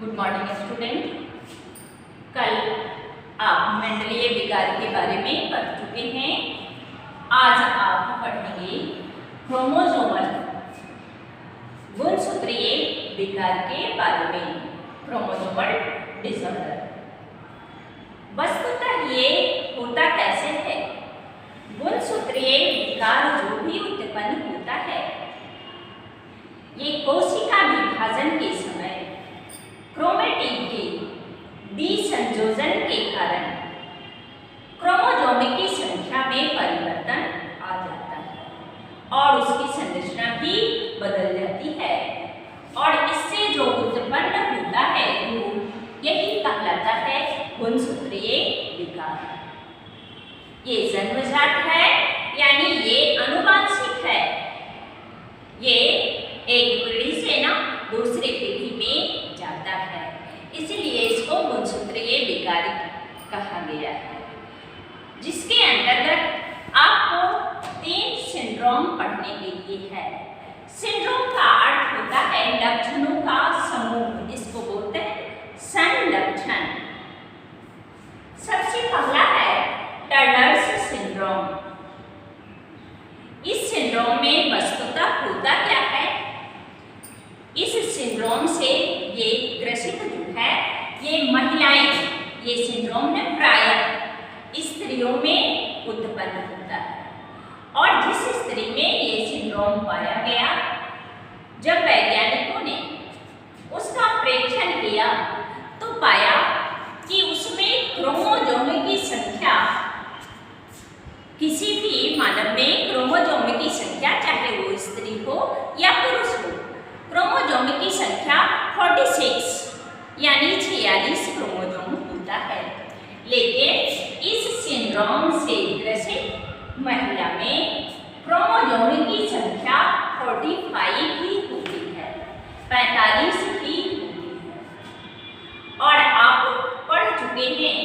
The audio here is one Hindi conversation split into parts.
Good morning student. कल आप मंडलीय विकार के बारे में पढ़ चुके हैं। आज आप पढ़ेंगे क्रोमोसोमल गुणसूत्रीय विकार के बारे में, क्रोमोसोमल डिसऑर्डर। वस्तुतः ये होता कैसे है? गुणसूत्रीय विकार जो भी उत्पन्न होता है, ये कोशिका विभाजन के समय क्रोमेटिन के विसंयोजन के कारण क्रोमोसोम की संख्या में परिवर्तन आ जाता है और उसकी संरचना भी बदल जाती है, और इससे जो उत्पन्न होता है वो यही कहलाता है गुणसूत्रीय विकार। ये जन्मजात है, यानी ये आनुवंशिक है। ये एक पीढ़ी से ना दूसरी पीढ़ी में जाता है, इसलिए इसको गुणसूत्रीय विकार कहा गया है। जिसके अंतर्गत आपको 3 सिंड्रोम पढ़ने के लिए है। सिंड्रोम का अर्थ होता है लक्षणों का समूह, इसको बोलते हैं संलक्षण। सबसे पहला है टर्नर्स सिंड्रोम। इस सिंड्रोम में वस्तुतः होता क्या है? इस सिंड्रोम से ये ग्रसित जो है, ये महिलाएं, ये सिंड्रोम ने प्रायः स्त्रियों में उत्पन्न होता है। और जिस स्त्री में ये सिंड्रोम पाया गया, जब वैज्ञानिकों ने उसका परीक्षण किया तो पाया कि उसमें क्रोमोसोम की संख्या, किसी भी मानव में क्रोमोसोम की संख्या, चाहे वो स्त्री हो या पुरुष हो, क्रोमोसोम की संख्या 46 यानी 46 क्रोमोसोम होता है। लेकिन इस सिंड्रोम से ग्रसित महिला में क्रोमोसोम की संख्या 45 ही होती है, 45 ही होती है। और आप पढ़ चुके हैं,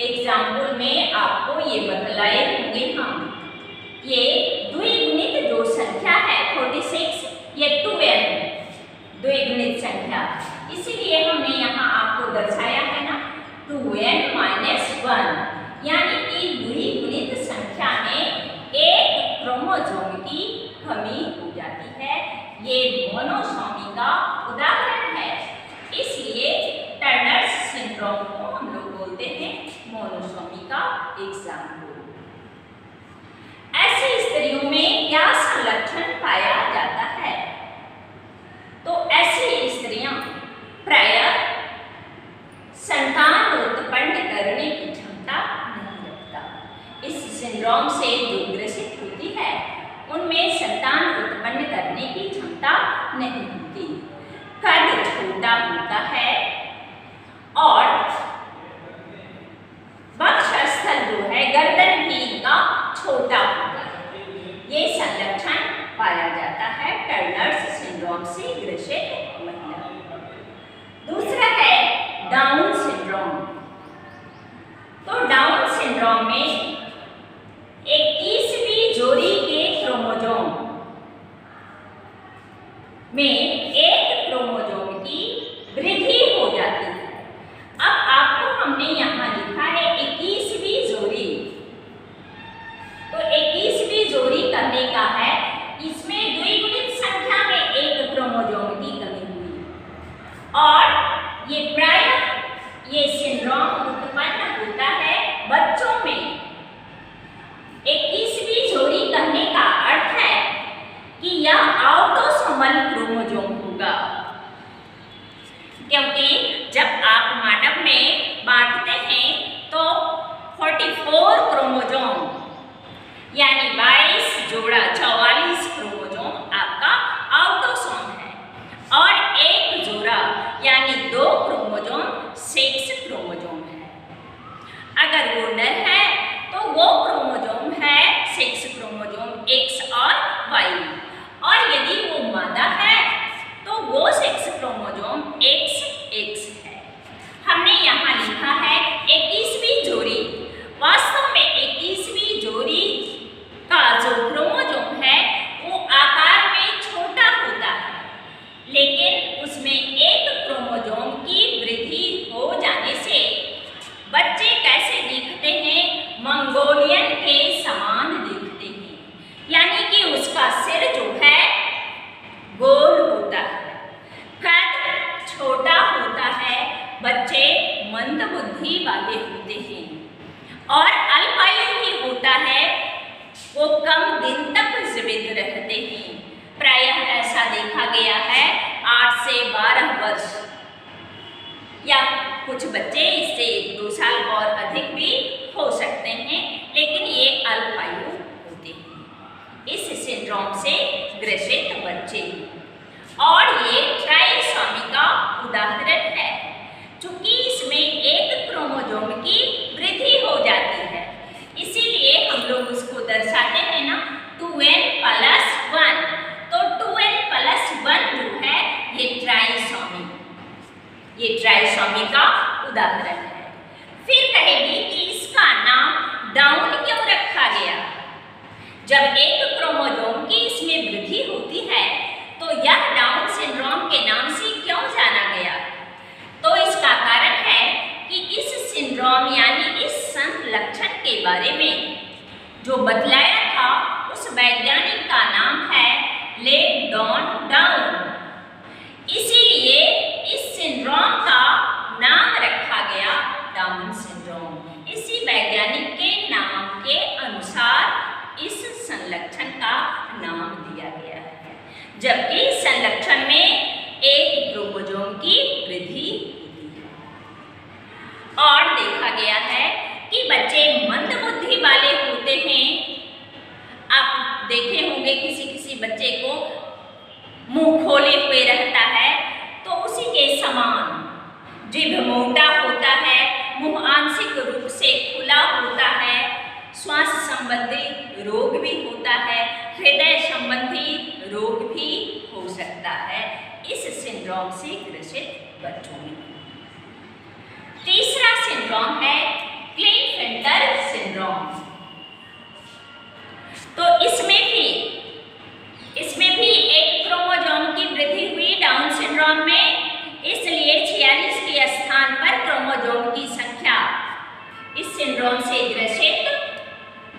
एग्जाम्पल में आपको ये बतलाए होंगे हम, ये द्विगुणित जो संख्या है 46, ये 2n द्विगुणित संख्या, इसीलिए हमने यहाँ आपको दर्शाया है ना 2n - 1, यानी कि द्विगुणित संख्या में एक क्रोमोसोम की कमी हो जाती है। ये मोनोसोमी का उदाहरण है, इसलिए टर्नर्स सिंड्रोम को हम लोग बोलते हैं मोनोसोमी का एग्जाम्पल। ऐसी स्त्रियों में क्या संलक्षण पाया जाता है? तो ऐसी स्त्रियां प्रायः संतान उत्पन्न करने की क्षमता नहीं रखता। इस सिंड्रोम से जो ग्रसित होती है, उनमें संतान उत्पन्न करने की क्षमता नहीं होती। कद छोटा होता है और वक्षस्थल जो है, गर्दन भी इनका छोटा होता है। ये संलक्षण पाया जाता है टर्नर्स सिंड्रोम से ग्रसित महिला। दूसरा है डाउन सिंड्रोम। तो डाउन सिंड्रोम में 21वीं जोड़ी के क्रोमोसोम में एक क्रोमोसोम की वृद्धि हो जाती है। अब आपको हमने यहाँ लिखा है 21वीं जोड़ी, तो 21वीं जोड़ी करने का है, इसमें द्विगुणित संख्या में एक क्रोमोसोम की कमी हुई, और ये प्रायः ये सिंड्रोम उत्पन्न होता है बच्चों में। 21वीं जोड़ी करने का अर्थ है कि यह ऑटोसोमल क्रोमोसोम होगा, क्योंकि जब आप मानव में बांटते हैं तो 44 क्रोमोसोम यानी 22 जोड़ा 44 क्रोमोसोम आपका ऑटोसोम है, और एक जोड़ा यानी 2 क्रोमोसोम सेक्स क्रोमोसोम है। अगर वो नर है तो वो क्रोमोसोम है सेक्स क्रोमोसोम X और Y, और यदि वो मादा है तो वो सेक्स क्रोमोसोम XX है। हमने यहाँ लिखा है बच्चे मंद बुद्धि वाले होते हैं और अल्पायु ही होता है वो कम दिन तक जीवित रहते हैं। प्रायः ऐसा देखा गया है 8 से 12 वर्ष, या कुछ बच्चे इससे 1-2 साल और अधिक भी हो सकते हैं, लेकिन ये अल्पायु होते हैं इस सिंड्रोम से ग्रसित बच्चे। और ये ट्राइसॉमी का उदाहरण है, चूंकि इसमें एक क्रोमोसोम की वृद्धि हो जाती है, इसीलिए हम लोग उसको दर्शाते हैं ना 2n+1। तो 2n+1 जो है ये ट्राइसॉमी का उदाहरण है। फिर कहेगी कि इसका नाम डाउन क्यों रखा गया। जब एक क्रोमोसोम की इसमें वृद्धि होती है तो यह डाउन सिंड्रोम के नाम से क्यों जाना गया। तो इसका कारण है कि इस सिंड्रोम यानी इस संलक्षण के बारे में जो बतलाया था उस वैज्ञानिक का नाम है लेडॉन डाउन। इसीलिए इस सिंड्रोम का नाम रखा गया डाउन सिंड्रोम। इसी वैज्ञानिक के नाम के अनुसार इस संलक्षण का नाम दिया गया है, जबकि इस संलक्षण में एक क्रोमोसोम की वृद्धि होती है। और देखा गया है कि बच्चे मंद बुद्धि वाले होते हैं। आप देखे होंगे किसी बच्चे को मुंह खोले हुए रहता है तो उसी के समान जिभ मोटा होता है, मुंह आंशिक रूप से खुला होता है, श्वास संबंधी रोग भी होता है, हृदय संबंधी रोग भी हो सकता है इस सिंड्रोम से ग्रसित बच्चों में। तीसरा सिंड्रोम है क्लीनफेल्टर सिंड्रोम। तो इसमें भी एक क्रोमोसोम की वृद्धि हुई डाउन सिंड्रोम में, इसलिए 46 के स्थान पर क्रोमोसोम की संख्या इस सिंड्रोम से ग्रसित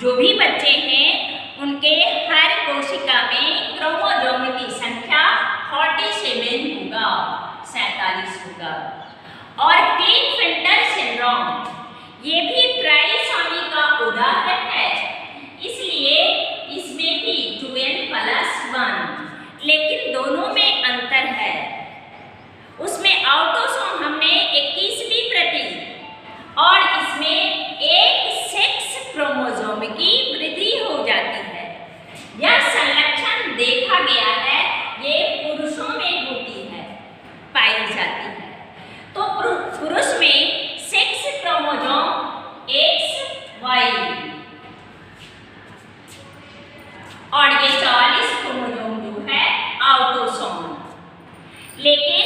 जो भी बच्चे हैं उनके हर कोशिका में क्रोमोसोम की संख्या 47 होगा, 47 होगा। और क्लीनफेल्टर सिंड्रोम ये भी ट्राइसॉमी का उदाहरण है, इसलिए इसमें भी 2n+1, लेकिन दोनों में अंतर है। उसमें ऑटोसोम हमने 21वीं प्रति और इसमें एक सेक्स क्रोमोसोम की वृद्धि हो जाती है। यह संलक्षण देखा गया है, ये पुरुषों में होती है, पाई जाती है। तो पुरुष में सेक्स क्रोमोसोम XY और ये 44 क्रोमोसोम जो है ऑटोसोम। लेकिन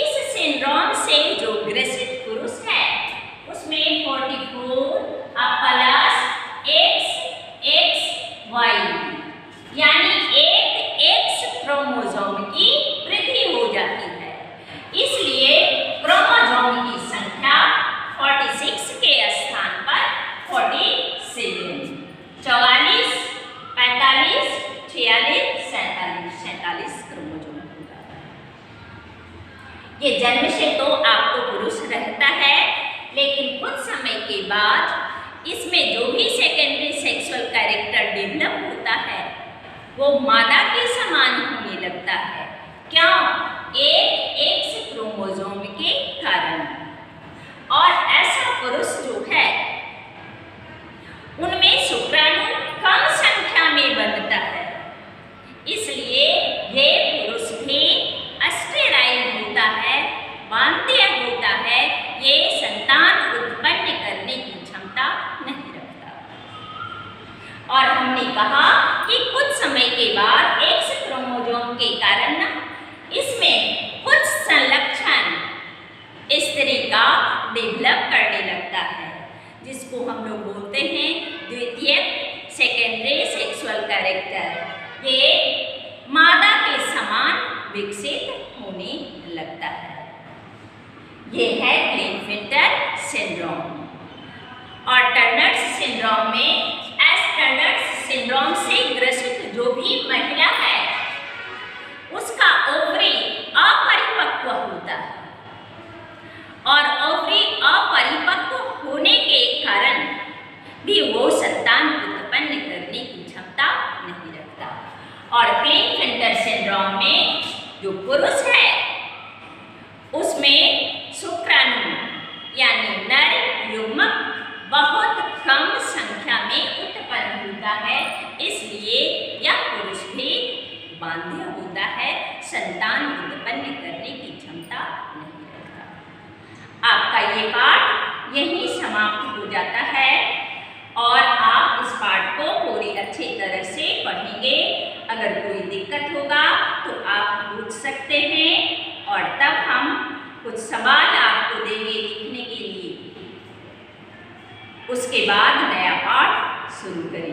इस सिंड्रोम से जो ग्रसित पुरुष है उसमें 44 प्लस XXY यानी एक X क्रोमोसोम की वृद्धि हो जाती है, इसलिए क्रोमोसोम की संख्या 46 के स्थान पर 47, 44, 45, 46, 47 क्रोमोसोम होगा। ये जन्म से तो आपको पुरुष रहता है, लेकिन कुछ समय के बाद इसमें जो भी सेकेंडरी सेक्सुअल कैरेक्टर डेवलप होता है वो मादा के समान होने लगता है। क्यों? एक X क्रोमोसोम के कारण। और ऐसा पुरुष जो है उनमें शुक्राणु कम संख्या में बनता है, इसलिए ये पुरुष भी अस्टेराइल होता है, वांछनीय होता है, ये संतान उत्पन्न करने की क्षमता नहीं रखता। और हमने कहा कि कुछ समय के बाद X क्रोमोसोम के कारण इसमें कुछ संलक्षण स्त्री का डेवलप करने लगता है, जिसको हम लोग बोलते हैं द्वितीयक सेकेंडरी सेक्सुअल कैरेक्टर। ये मादा के समान विकसित होने लगता है। ये है क्लीनफेल्टर सिंड्रोम। और टर्नर्स सिंड्रोम में टर्नर्स सिंड्रोम से ग्रसित जो भी महिला है उसका ओवरी अपरिपक्व होता है और भी वो संतान उत्पन्न करने की क्षमता नहीं रखता। और क्लिनफिल्टर सिंड्रोम में जो पुरुष है उसमें शुक्राणु यानी नर युग्मक बहुत कम संख्या में उत्पन्न होता है, इसलिए यह पुरुष भी बांध्य होता है, संतान उत्पन्न करने की क्षमता नहीं रखता। आपका ये पाठ यहीं समाप्त हो जाता है और आप इस पाठ को पूरी अच्छी तरह से पढ़ेंगे। अगर कोई दिक्कत होगा तो आप पूछ सकते हैं और तब हम कुछ सवाल आपको देंगे लिखने के लिए। उसके बाद नया पाठ शुरू करेंगे।